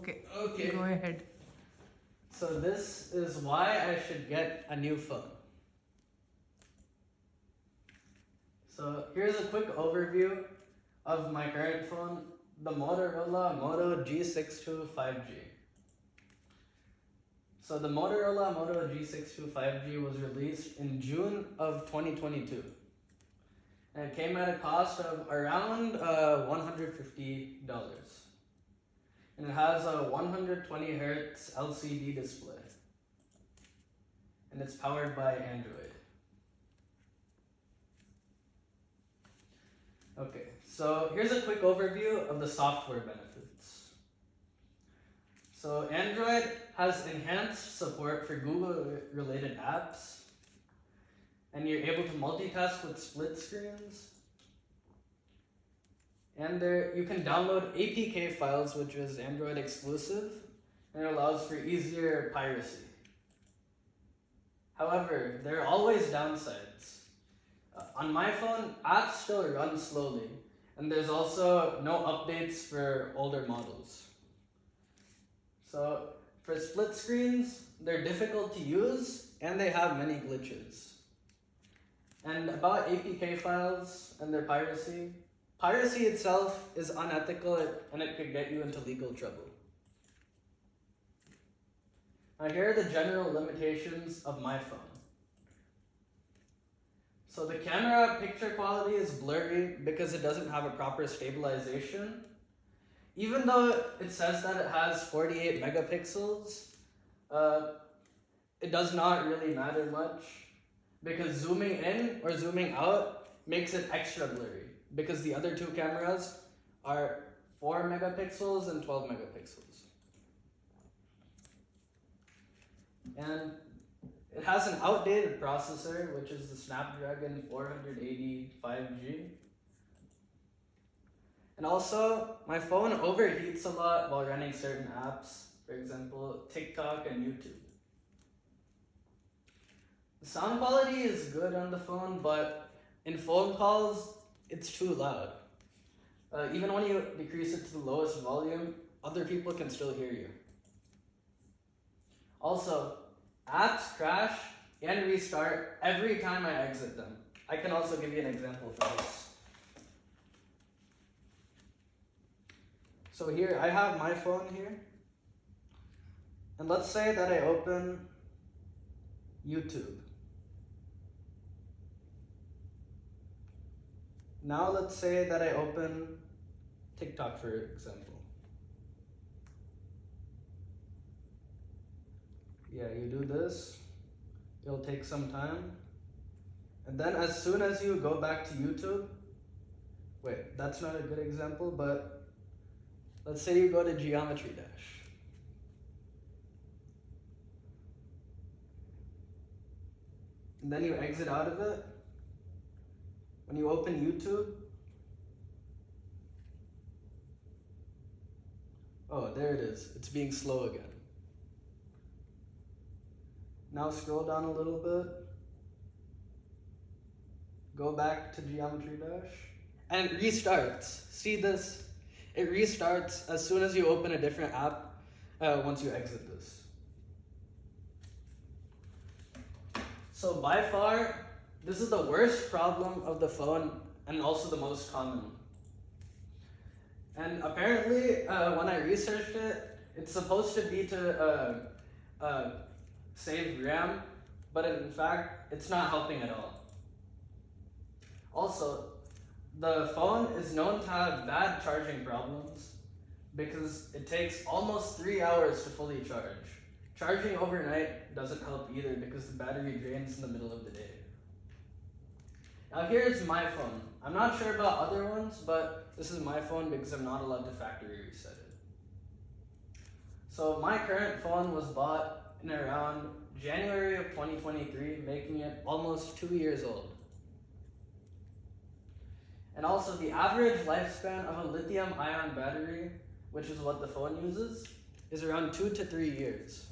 Okay. Go ahead. So this is why I should get a new phone. So here's a quick overview of my current phone, the Motorola Moto G62 5G. So the Motorola Moto G62 5G was released in June of 2022. And it came at a cost of around $150. And it has a 120 Hz LCD display. And it's powered by Android. Okay, so here's a quick overview of the software benefits. So Android has enhanced support for Google-related apps, and you're able to multitask with split screens. And you can download APK files, which is Android exclusive, and it allows for easier piracy. However, there are always downsides. On my phone, apps still run slowly, and there's also no updates for older models. So for split screens, they're difficult to use, and they have many glitches. And about APK files and their piracy, piracy itself is unethical and it could get you into legal trouble. Now here are the general limitations of my phone. So the camera picture quality is blurry because it doesn't have a proper stabilization. Even though it says that it has 48 megapixels, it does not really matter much because zooming in or zooming out makes it extra blurry because the other two cameras are 4 megapixels and 12 megapixels. And it has an outdated processor, which is the Snapdragon 480 5G. And also, my phone overheats a lot while running certain apps, for example, TikTok and YouTube. The sound quality is good on the phone, but in phone calls, it's too loud. Even when you decrease it to the lowest volume, other people can still hear you. Also, apps crash and restart every time I exit them. I can also give you an example for this. So here, I have my phone here. And let's say that I open YouTube. Now let's say that I open TikTok, for example. Yeah, you do this, it'll take some time. And then as soon as you go back to YouTube, wait, that's not a good example, but let's say you go to Geometry Dash. And then you exit out of it. When you open YouTube, oh, there it is. It's being slow again. Now scroll down a little bit. Go back to Geometry Dash. And it restarts. See this? It restarts as soon as you open a different app once you exit this. So by far, this is the worst problem of the phone and also the most common. And apparently, when I researched it, it's supposed to be to save RAM, but in fact, it's not helping at all. Also, the phone is known to have bad charging problems because it takes almost 3 hours to fully charge. Charging overnight doesn't help either because the battery drains in the middle of the day. Now here's my phone. I'm not sure about other ones, but this is my phone because I'm not allowed to factory reset it. So my current phone was bought in around January of 2023, making it almost 2 years old. And also the average lifespan of a lithium-ion battery, which is what the phone uses, is around 2 to 3 years.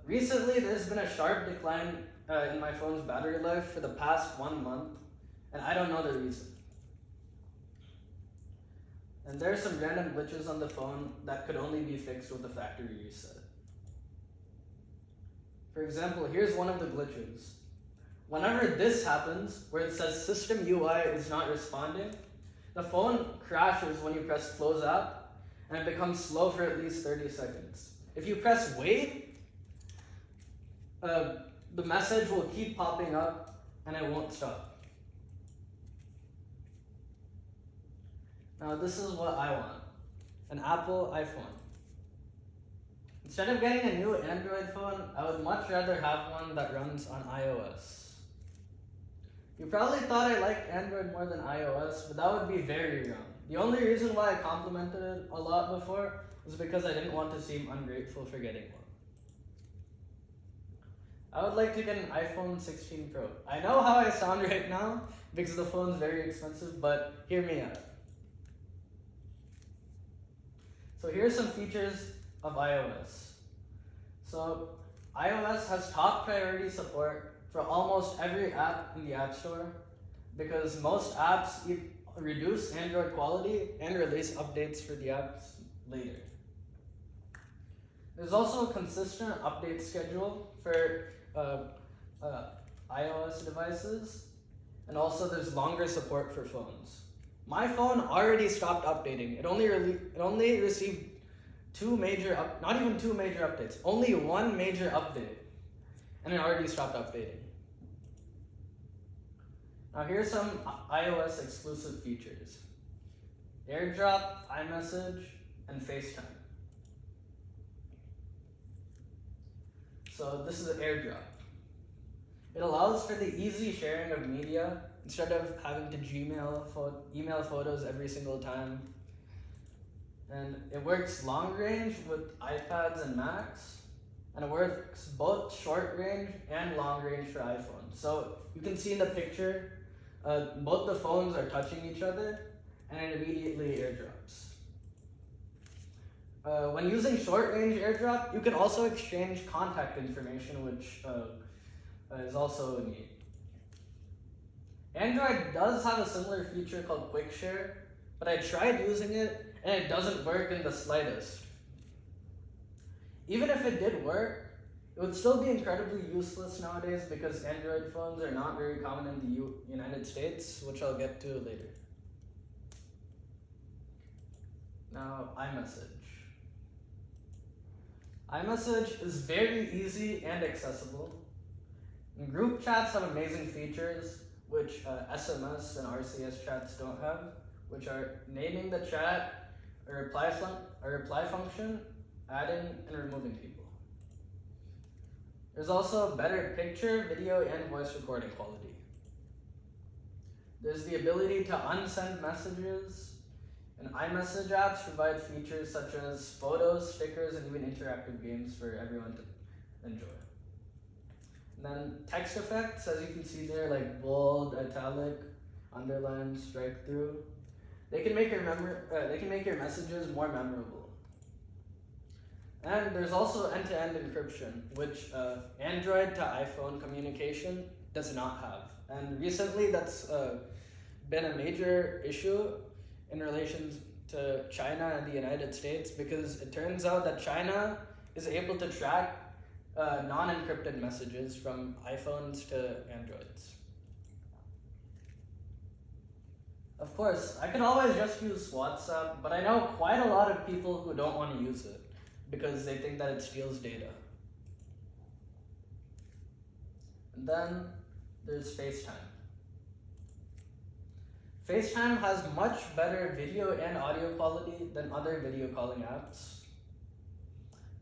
Recently, there's been a sharp decline in my phone's battery life for the past 1 month, and I don't know the reason. And there are some random glitches on the phone that could only be fixed with a factory reset. For example, here's one of the glitches. Whenever this happens, where it says system UI is not responding, the phone crashes when you press close app, and it becomes slow for at least 30 seconds. If you press wait, the message will keep popping up and it won't stop. Now this is what I want, an Apple iPhone. Instead of getting a new Android phone, I would much rather have one that runs on iOS. You probably thought I liked Android more than iOS, but that would be very wrong. The only reason why I complimented it a lot before was because I didn't want to seem ungrateful for getting one. I would like to get an iPhone 16 Pro. I know how I sound right now because the phone's very expensive, but hear me out. So here's some features of iOS. So iOS has top priority support for almost every app in the App Store because most apps reduce Android quality and release updates for the apps later. There's also a consistent update schedule for iOS devices, and also there's longer support for phones. My phone already stopped updating. It only received not even two major updates, only one major update, and it already stopped updating. Now here's some iOS exclusive features: AirDrop, iMessage, and FaceTime. So this is AirDrop. It allows for the easy sharing of media instead of having to email photos every single time. And it works long range with iPads and Macs, and it works both short range and long range for iPhones. So you can see in the picture, both the phones are touching each other, and it immediately AirDrops. When using short range AirDrop, you can also exchange contact information, which is also neat. Android does have a similar feature called Quick Share, but I tried using it and it doesn't work in the slightest. Even if it did work, it would still be incredibly useless nowadays because Android phones are not very common in the United States, which I'll get to later. Now, iMessage. iMessage is very easy and accessible. And group chats have amazing features, which SMS and RCS chats don't have, which are naming the chat, a reply function, adding and removing people. There's also better picture, video, and voice recording quality. There's the ability to unsend messages, and iMessage apps provide features such as photos, stickers, and even interactive games for everyone to enjoy. And then text effects, as you can see there, like bold, italic, underline, strike through. They can make your messages more memorable. And there's also end-to-end encryption, which Android to iPhone communication does not have. And recently, that's been a major issue in relation to China and the United States, because it turns out that China is able to track non-encrypted messages from iPhones to Androids. Of course, I could always just use WhatsApp, but I know quite a lot of people who don't want to use it because they think that it steals data. And then there's FaceTime. FaceTime has much better video and audio quality than other video calling apps.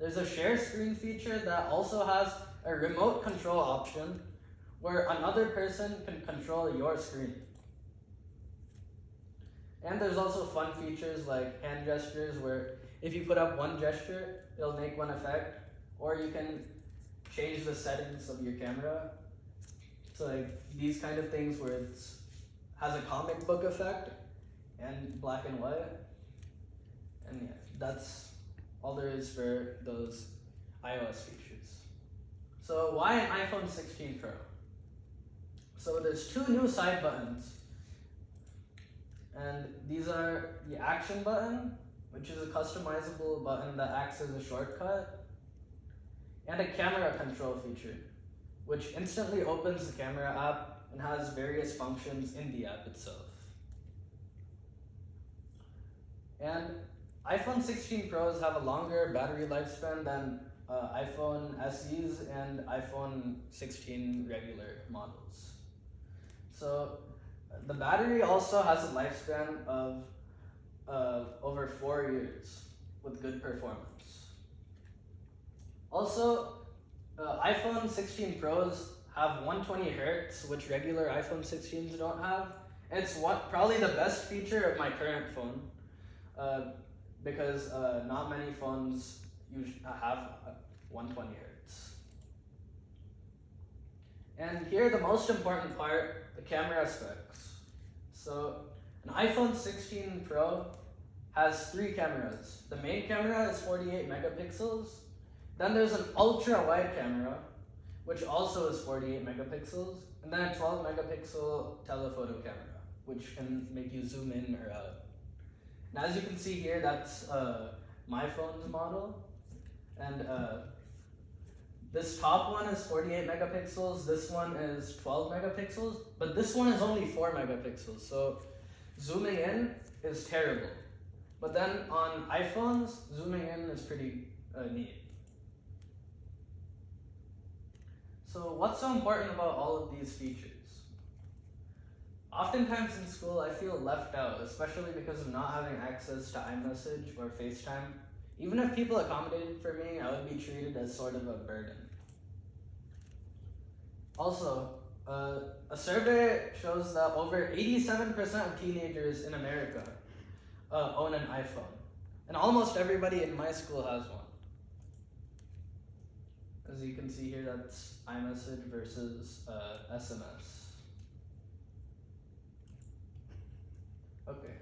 There's a share screen feature that also has a remote control option where another person can control your screen. And there's also fun features like hand gestures, where if you put up one gesture, it'll make one effect, or you can change the settings of your camera. So like these kind of things where it has a comic book effect and black and white. And yeah, that's all there is for those iOS features. So why an iPhone 16 Pro? So there's two new side buttons. And these are the action button, which is a customizable button that acts as a shortcut, and a camera control feature, which instantly opens the camera app and has various functions in the app itself. And iPhone 16 Pros have a longer battery lifespan than iPhone SEs and iPhone 16 regular models. So the battery also has a lifespan of over 4 years with good performance. Also, iPhone 16 Pros have 120 Hertz, which regular iPhone 16s don't have. And it's probably the best feature of my current phone, because not many phones have 120 Hertz. And here, the most important part, the camera specs. So, an iPhone 16 Pro has 3 cameras. The main camera is 48 megapixels. Then there's an ultra wide camera, which also is 48 megapixels. And then a 12 megapixel telephoto camera, which can make you zoom in or out. And as you can see here, that's my phone's model. And this top one is 48 megapixels, this one is 12 megapixels, but this one is only 4 megapixels, so zooming in is terrible. But then on iPhones, zooming in is pretty neat. So what's so important about all of these features? Oftentimes in school, I feel left out, especially because of not having access to iMessage or FaceTime. Even if people accommodated for me, I would be treated as sort of a burden. Also, a survey shows that over 87% of teenagers in America own an iPhone. And almost everybody in my school has one. As you can see here, that's iMessage versus SMS. Okay.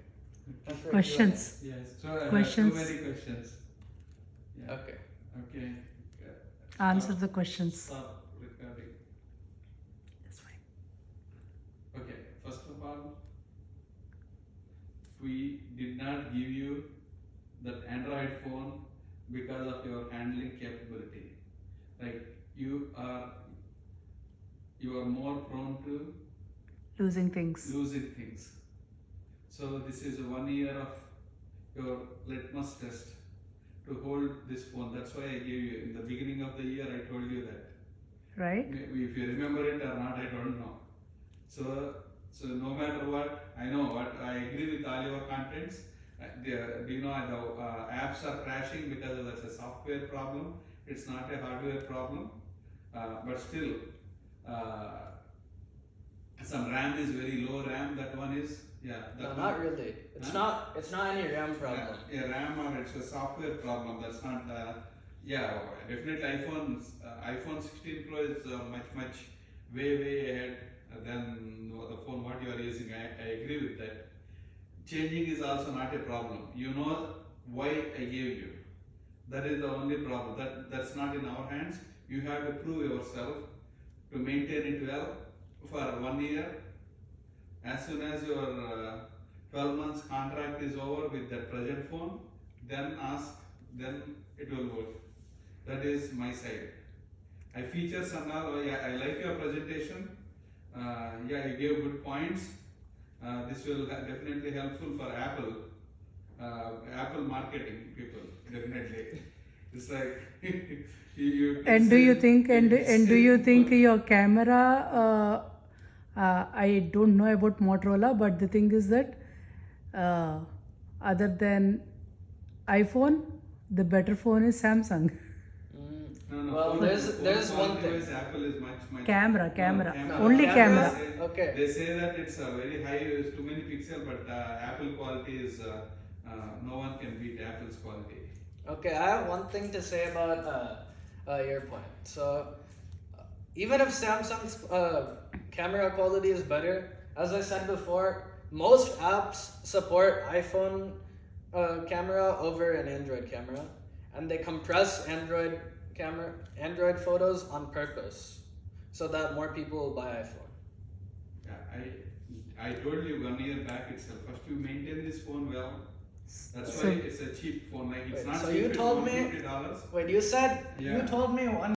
Questions? Yes. So I have Questions? too many questions. Yeah. Okay. Okay. Answer the questions. Stop recording. That's fine. Okay. First of all, we did not give you that Android phone because of your handling capability. Like you are more prone to Losing things. losing things. So this is 1 year of your litmus test to hold this phone. That's why I gave you in the beginning of the year. I told you that. Right? Maybe if you remember it or not, I don't know. So no matter what, I know what I agree with all your contents. Do you know the apps are crashing because that's a software problem. It's not a hardware problem, but still, some RAM is very low RAM. That one is. Yeah, No, not really. It's not any RAM problem. Yeah, RAM or it's a software problem. That's not. Yeah, definitely iPhone 16 Pro is much way ahead than the phone what you are using. I agree with that. Changing is also not a problem. You know why I gave you. That is the only problem. That's not in our hands. You have to prove yourself to maintain it well for 1 year. As soon as your 12 months contract is over with that present phone, then it will work. That is my side. I features and all, yeah, I like your presentation. Yeah, you gave good points. This will definitely helpful for Apple marketing people, definitely. It's like you And do you think your camera? I don't know about Motorola, but the thing is that other than iPhone, the better phone is Samsung. No. Well, there's one thing. Apple is much Camera. No, Only camera. Okay. They say that it's a very high, it's too many pixels, but Apple quality is no one can beat Apple's quality. Okay, I have one thing to say about your point. So, even if Samsung's camera quality is better, as I said before, most apps support iPhone camera over an Android camera, and they compress Android photos on purpose so that more people will buy iPhone. Yeah, I told you 1 year back itself. First you maintain this phone well. That's So- why it's a cheap phone. Like it's Wait, not so cheap, you it's told me- $150. Wait, you said you Yeah. told me